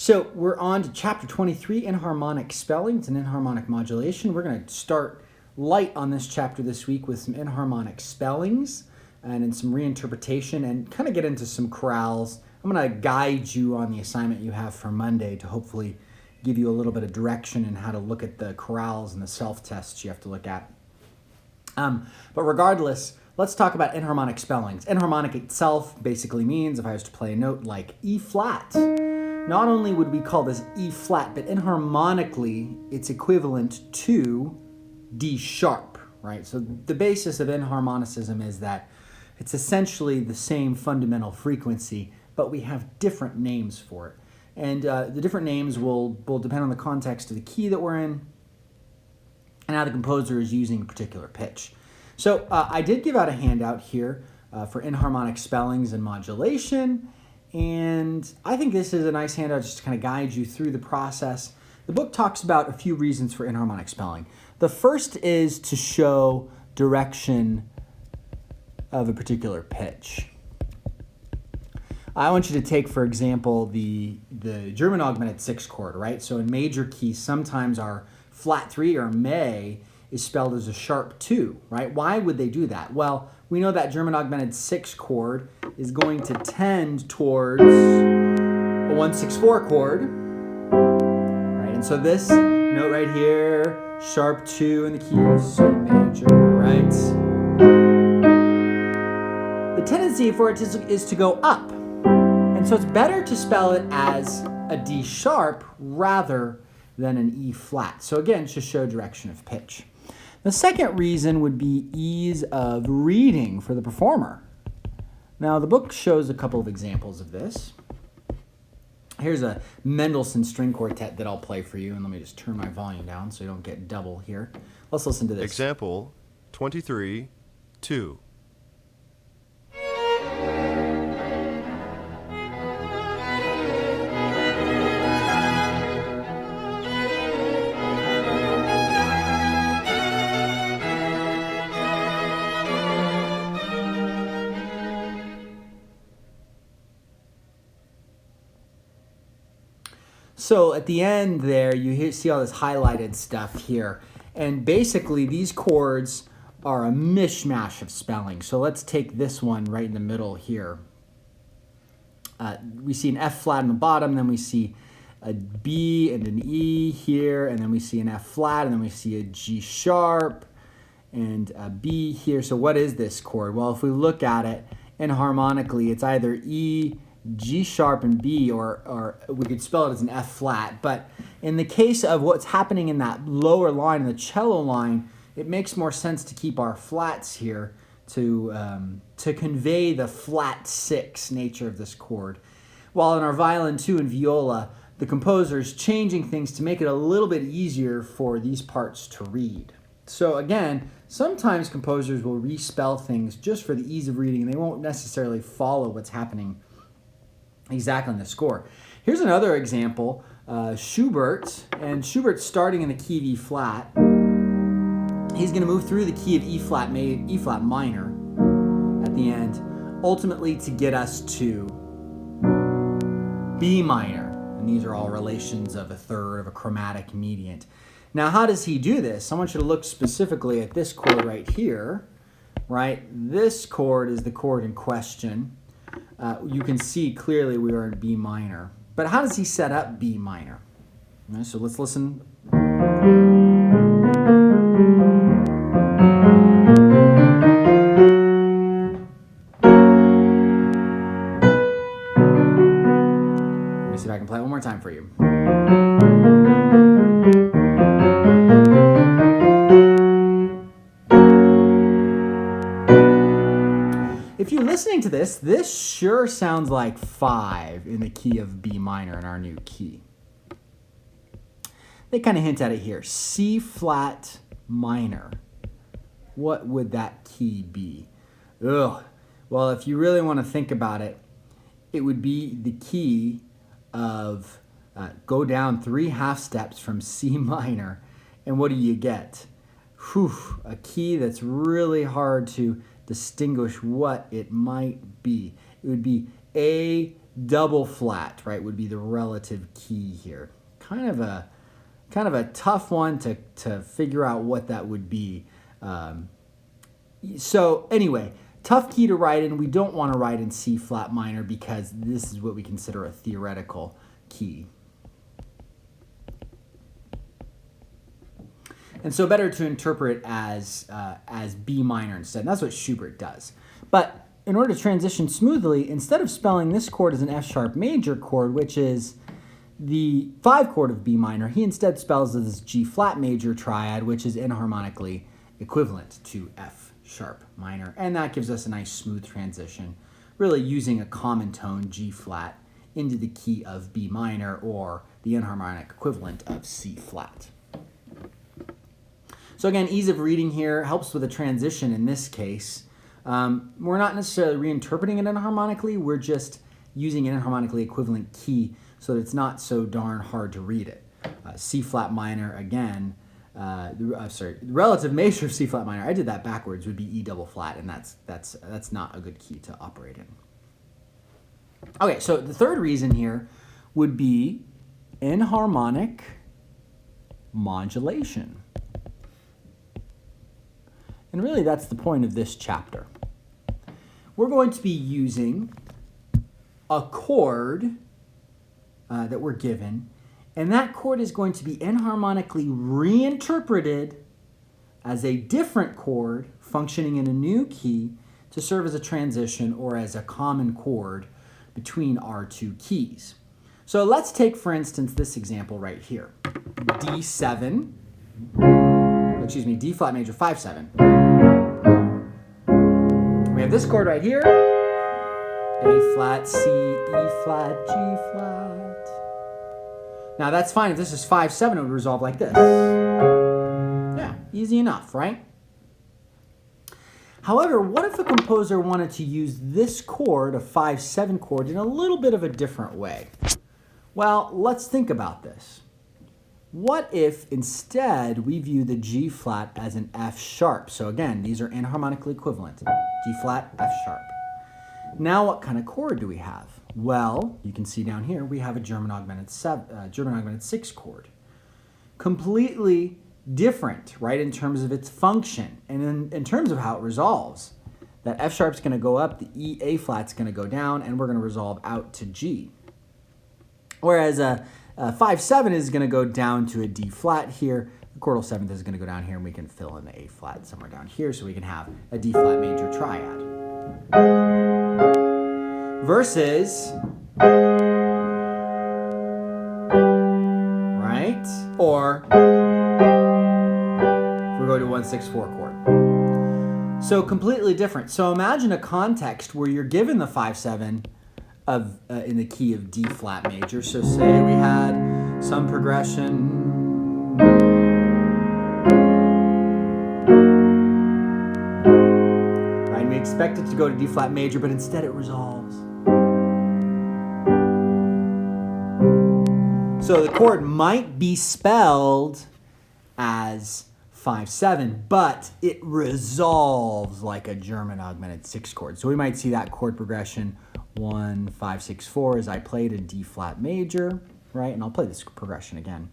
So we're on to chapter 23, Enharmonic spellings and enharmonic modulation. We're going to start light on this chapter this week with some enharmonic spellings and in some reinterpretation and kind of get into some chorales. I'm going to guide you on the assignment you have for Monday to hopefully give you a little bit of direction in how to look at the chorales and the self-tests you have to look at. But regardless, let's talk about enharmonic spellings. Enharmonic itself basically means, if I was to play a note like E flat, not only would we call this E flat, but enharmonically, it's equivalent to D sharp, right? So the basis of enharmonicism is that it's essentially the same fundamental frequency, but we have different names for it. And the different names will depend on the context of the key that we're in and how the composer is using a particular pitch. So I did give out a handout here for enharmonic spellings and modulation, and I think this is a nice handout just to kind of guide you through the process. The book talks about a few reasons for enharmonic spelling. The first is to show direction of a particular pitch. I want you to take, for example, the German augmented sixth chord, right? So in major keys, sometimes our flat 3 or may is spelled as a sharp 2, right? Why would they do that? Well, we know that German augmented sixth chord is going to tend towards a 1-6-4 chord, right? And so this note right here, sharp 2 in the key of C major, right? The tendency for it is to go up. And so it's better to spell it as a D sharp rather than an E flat. So again, to show direction of pitch. The second reason would be ease of reading for the performer. Now the book shows a couple of examples of this. Here's a Mendelssohn string quartet that I'll play for you, and let me just turn my volume down so you don't get double here. Let's listen to this. Example 23-2. So at the end there, you see all this highlighted stuff here. And basically, these chords are a mishmash of spelling. So let's take this one right in the middle here. We see an F flat on the bottom, then we see a B and an E here, and then we see an F flat, and then we see a G sharp and a B here. So what is this chord? Well, if we look at it enharmonically, it's either E, G sharp, and B, or we could spell it as an F flat. But in the case of what's happening in that lower line, in the cello line, it makes more sense to keep our flats here to convey the flat 6 nature of this chord. While in our violin 2 and viola, the composer is changing things to make it a little bit easier for these parts to read. So again, sometimes composers will respell things just for the ease of reading, and they won't necessarily follow what's happening exactly in the score. Here's another example, Schubert, and Schubert's starting in the key of E flat. He's going to move through the key of E flat minor at the end, ultimately to get us to B minor. And these are all relations of a third of a chromatic mediant. Now, how does he do this? I want you to look specifically at this chord right here, right? This chord is the chord in question. You can see clearly we are in B minor. But how does he set up B minor? Right, so let's listen. Let me see if I can play it one more time for you. If you're listening to this, this sure sounds like 5 in the key of B minor in our new key. They kind of hint at it here. C flat minor. What would that key be? Ugh. Well, if you really want to think about it, it would be the key of go down 3 half steps from C minor. And what do you get? Whew, a key that's really hard to distinguish what it might be. It would be A, double flat, right, would be the relative key here. Kind of a tough one to figure out what that would be. So anyway, tough key to write in. We don't want to write in C flat minor because this is what we consider a theoretical key. And so better to interpret as B minor instead. And that's what Schubert does. But in order to transition smoothly, instead of spelling this chord as an F sharp major chord, which is the 5 chord of B minor, he instead spells it as G flat major triad, which is enharmonically equivalent to F sharp minor. And that gives us a nice smooth transition, really using a common tone, G flat, into the key of B minor, or the enharmonic equivalent of C flat. So again, ease of reading here helps with a transition in this case. We're not necessarily reinterpreting it enharmonically, we're just using an enharmonically equivalent key so that it's not so darn hard to read it. C flat minor, again, the relative measure of C flat minor, I did that backwards, would be E double flat, and that's not a good key to operate in. Okay, so the third reason here would be enharmonic modulation. And really that's the point of this chapter. We're going to be using a chord that we're given, and that chord is going to be enharmonically reinterpreted as a different chord functioning in a new key to serve as a transition or as a common chord between our two keys. So let's take, for instance, this example right here. D flat major 5/7. We have this chord right here. A flat, C, E flat, G flat. Now that's fine. If this is 5/7, it would resolve like this. Yeah, easy enough, right? However, what if a composer wanted to use this chord, a 5/7 chord, in a little bit of a different way? Well, let's think about this. What if instead we view the G flat as an F sharp? So again, these are enharmonically equivalent. G flat, F sharp. Now what kind of chord do we have? Well, you can see down here we have a German augmented 6 chord. Completely different, right, in terms of its function and in terms of how it resolves. That F sharp's going to go up, the E A flat's going to go down, and we're going to resolve out to G. Whereas a 5/7 is going to go down to a D flat here. The chordal 7th is going to go down here, and we can fill in the A flat somewhere down here so we can have a D flat major triad. Versus, right? Or if we go to 1/6/4 chord. So completely different. So imagine a context where you're given the 5/7 in the key of D flat major. So say we had some progression. Right, we expect it to go to D flat major, but instead it resolves. So the chord might be spelled as 5/7, but it resolves like a German augmented 6 chord. So we might see that chord progression 1, 5, 6, 4 as I played a D flat major, right? And I'll play this progression again.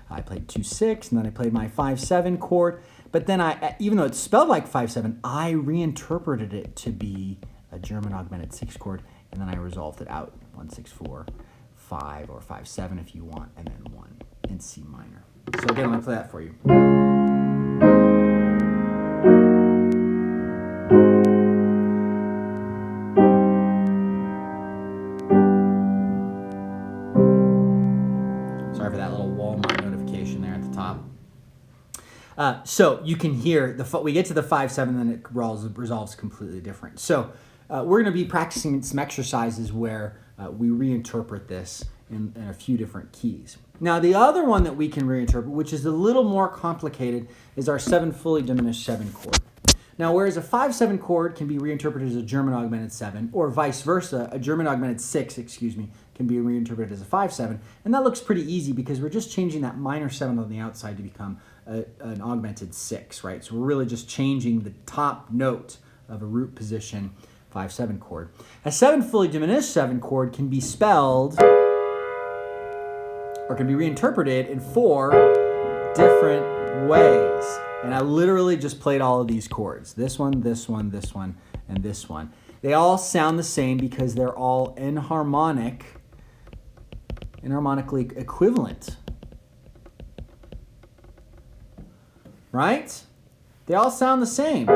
I played 2, 6, and then I played my 5/7 chord. But then even though it's spelled like 5/7, I reinterpreted it to be a German augmented 6 chord, and then I resolved it out 1, 6, 4, 5, or 5/7 if you want, and then 1 in C minor. So again, let me play that for you. Sorry for that little Walmart notification there at the top. So you can hear, we get to the 5/7, then it resolves completely different. So we're going to be practicing some exercises where we reinterpret this in a few different keys. Now the other one that we can reinterpret, which is a little more complicated, is our 7 fully diminished 7 chord. Now whereas a 5/7 chord can be reinterpreted as a German augmented 7, or vice versa, a German augmented 6, can be reinterpreted as a 5/7, and that looks pretty easy because we're just changing that minor 7 on the outside to become an augmented 6, right? So we're really just changing the top note of a root position 5/7 chord. A 7 fully diminished 7 chord can be spelled or can be reinterpreted in 4 different ways. And I literally just played all of these chords. This one, this one, this one, and this one. They all sound the same because they're all enharmonically equivalent. Right? They all sound the same.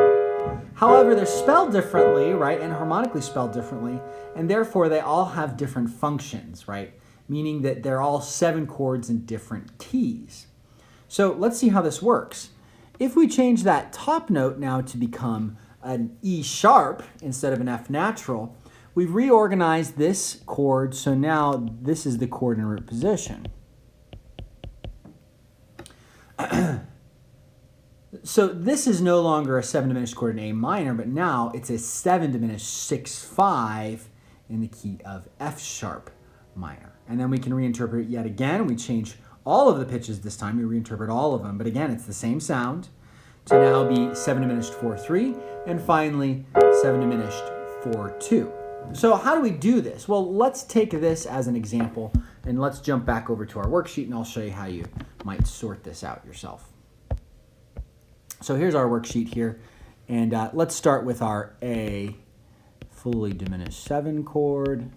However, they're spelled differently, right? Enharmonically spelled differently, and therefore they all have different functions, right? Meaning that they're all 7 chords in different keys. So let's see how this works. If we change that top note now to become an E sharp instead of an F natural, we've reorganized this chord, so now this is the chord in root position. So this is no longer a 7 diminished chord in A minor, but now it's a 7 diminished 6/5 in the key of F sharp minor. And then we can reinterpret it yet again. We change all of the pitches this time. We reinterpret all of them, but again, it's the same sound to now be 7 diminished 4/3, and finally 7 diminished 4/2. So how do we do this? Well, let's take this as an example, and let's jump back over to our worksheet, and I'll show you how you might sort this out yourself. So here's our worksheet here, and let's start with our A fully diminished 7 chord,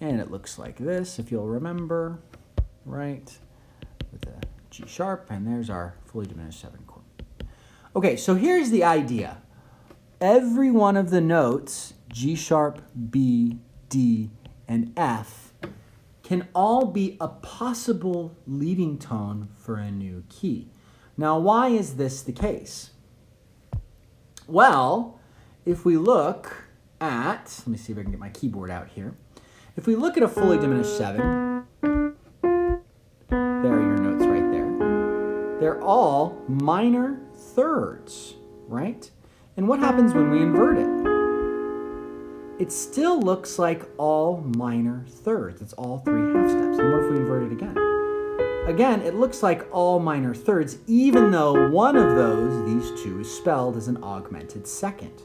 and it looks like this, if you'll remember, right, with the G sharp, and there's our fully diminished 7 chord. Okay, so here's the idea. Every one of the notes, G sharp, B, D, and F, can all be a possible leading tone for a new key. Now, why is this the case? Well, if we look at, let me see if I can get my keyboard out here. If we look at a fully diminished 7, there are your notes right there. They're all minor thirds, right? And what happens when we invert it? It still looks like all minor thirds. It's all 3 half steps. And what if we invert it again? Again, it looks like all minor thirds, even though one of those, these two, is spelled as an augmented second.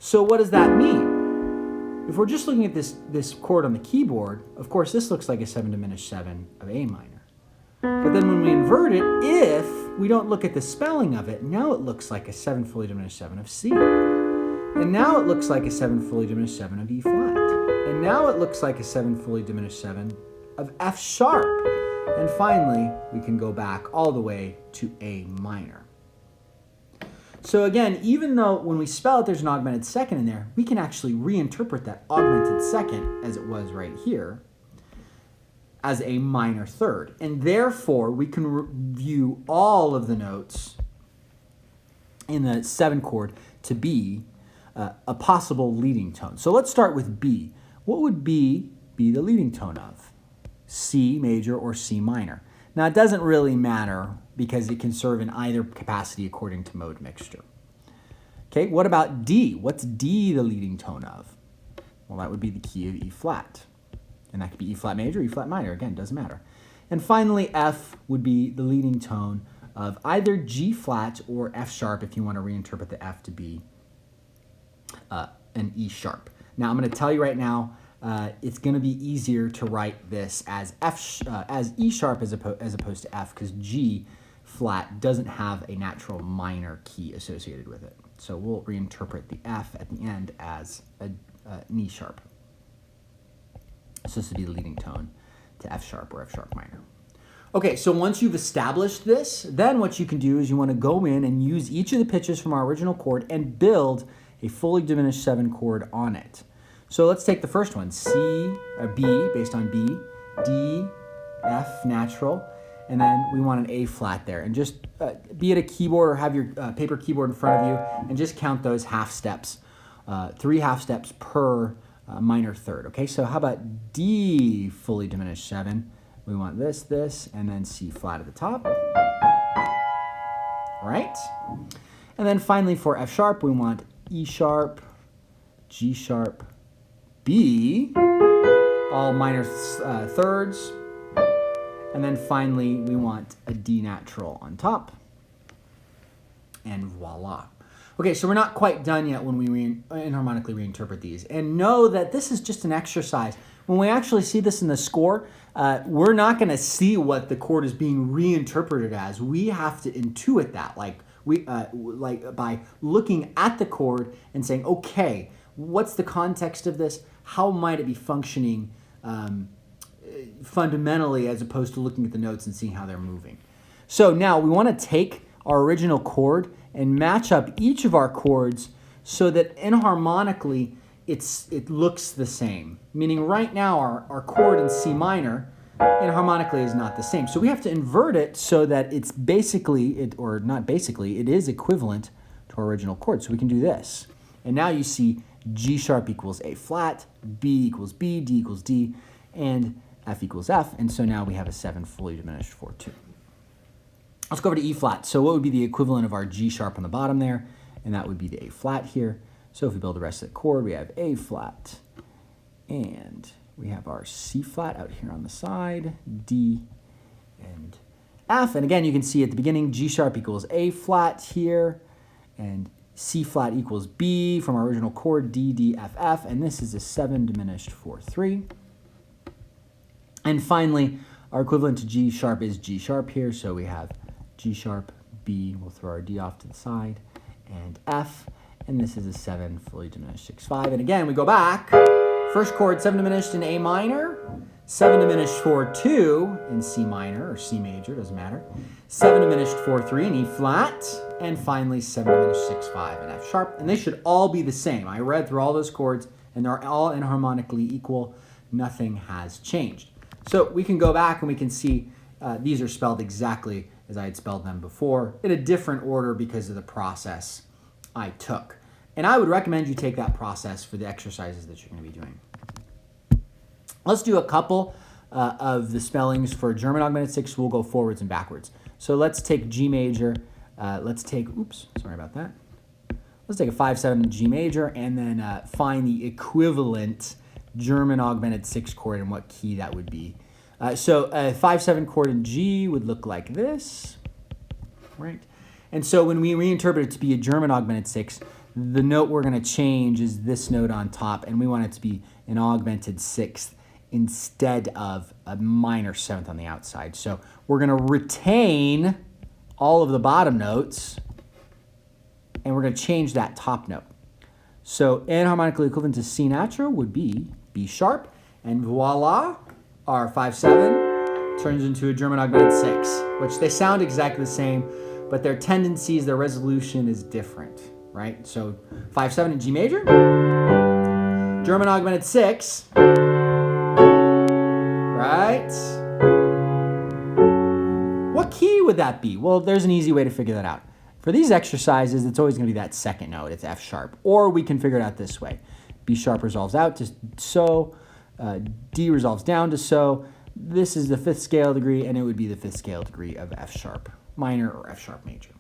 So what does that mean? If we're just looking at this chord on the keyboard, of course, this looks like a 7 diminished 7 of A minor. But then when we invert it, if we don't look at the spelling of it, now it looks like a 7 fully diminished 7 of C. And now it looks like a 7 fully diminished 7 of E flat. And now it looks like a 7 fully diminished 7 of F sharp. And finally, we can go back all the way to A minor. So again, even though when we spell it, there's an augmented second in there, we can actually reinterpret that augmented second, as it was right here, as a minor third. And therefore, we can review all of the notes in the 7 chord to be a possible leading tone. So let's start with B. What would B be the leading tone of? C major or C minor. Now it doesn't really matter because it can serve in either capacity according to mode mixture. Okay, what about D? What's D the leading tone of? Well, that would be the key of E flat. And that could be E flat major, E flat minor, again, doesn't matter. And finally, F would be the leading tone of either G flat or F sharp if you want to reinterpret the F to be an E sharp. Now I'm going to tell you right now, it's going to be easier to write this as as E sharp as opposed to F, because G flat doesn't have a natural minor key associated with it. So we'll reinterpret the F at the end as an E sharp. So this would be the leading tone to F sharp or F sharp minor. Okay, so once you've established this, then what you can do is you want to go in and use each of the pitches from our original chord and build a fully diminished 7 chord on it. So let's take the first one, B, based on B, D, F, natural, and then we want an A flat there. And just be it a keyboard or have your paper keyboard in front of you and just count those half steps, 3 half steps per minor third. Okay, so how about D fully diminished 7? We want this, and then C flat at the top. All right? And then finally for F sharp, we want E sharp, G sharp, B, all minor thirds. And then finally, we want a D natural on top. And voila. Okay, so we're not quite done yet when we inharmonically reinterpret these. And know that this is just an exercise. When we actually see this in the score, we're not going to see what the chord is being reinterpreted as. We have to intuit that, like by looking at the chord and saying, okay, what's the context of this? How might it be functioning fundamentally, as opposed to looking at the notes and seeing how they're moving. So now we want to take our original chord and match up each of our chords so that inharmonically it looks the same. Meaning right now our chord in C minor inharmonically is not the same. So we have to invert it so that it's basically, or not basically, it is equivalent to our original chord. So we can do this. And now you see G sharp equals A flat, B equals B, D equals D, and F equals F. And so now we have a 7 fully diminished 4/2. Let's go over to E flat. So what would be the equivalent of our G sharp on the bottom there? And that would be the A flat here. So if we build the rest of the chord, we have A flat, and we have our C flat out here on the side, D, and F. And again, you can see at the beginning, G sharp equals A flat here, and C flat equals B from our original chord, D, D, F, F. And this is a 7 diminished 4/3. And finally, our equivalent to G sharp is G sharp here. So we have G sharp, B, we'll throw our D off to the side, and F. And this is a 7 fully diminished 6/5. And again, we go back. First chord, 7 diminished in A minor, 7 diminished 4/2 in C minor, or C major, doesn't matter. 7 diminished 4/3 in E flat, and finally 7 diminished 6/5 in F sharp. And they should all be the same. I read through all those chords, and they're all inharmonically equal. Nothing has changed. So we can go back and we can see these are spelled exactly as I had spelled them before, in a different order because of the process I took. And I would recommend you take that process for the exercises that you're going to be doing. Let's do a couple of the spellings for German augmented 6. We'll go forwards and backwards. So let's take G major. Let's take, sorry about that. Let's take a 5/7 in G major and then find the equivalent German augmented 6 chord and what key that would be. So a 5/7 chord in G would look like this, right? And so when we reinterpret it to be a German augmented 6, the note we're going to change is this note on top, and we want it to be an augmented 6th instead of a minor 7th on the outside. So we're going to retain all of the bottom notes, and we're going to change that top note. So inharmonically equivalent to C natural would be B sharp, and voila, our 5/7 turns into a German augmented 6, which they sound exactly the same, but their tendencies, their resolution is different, right? So 5/7 in G major, German augmented 6, right? What key would that be? Well, there's an easy way to figure that out. For these exercises, it's always going to be that second note. It's F sharp. Or we can figure it out this way. B sharp resolves out to so, D resolves down to so. This is the 5th scale degree, and it would be the 5th scale degree of F sharp minor or F sharp major.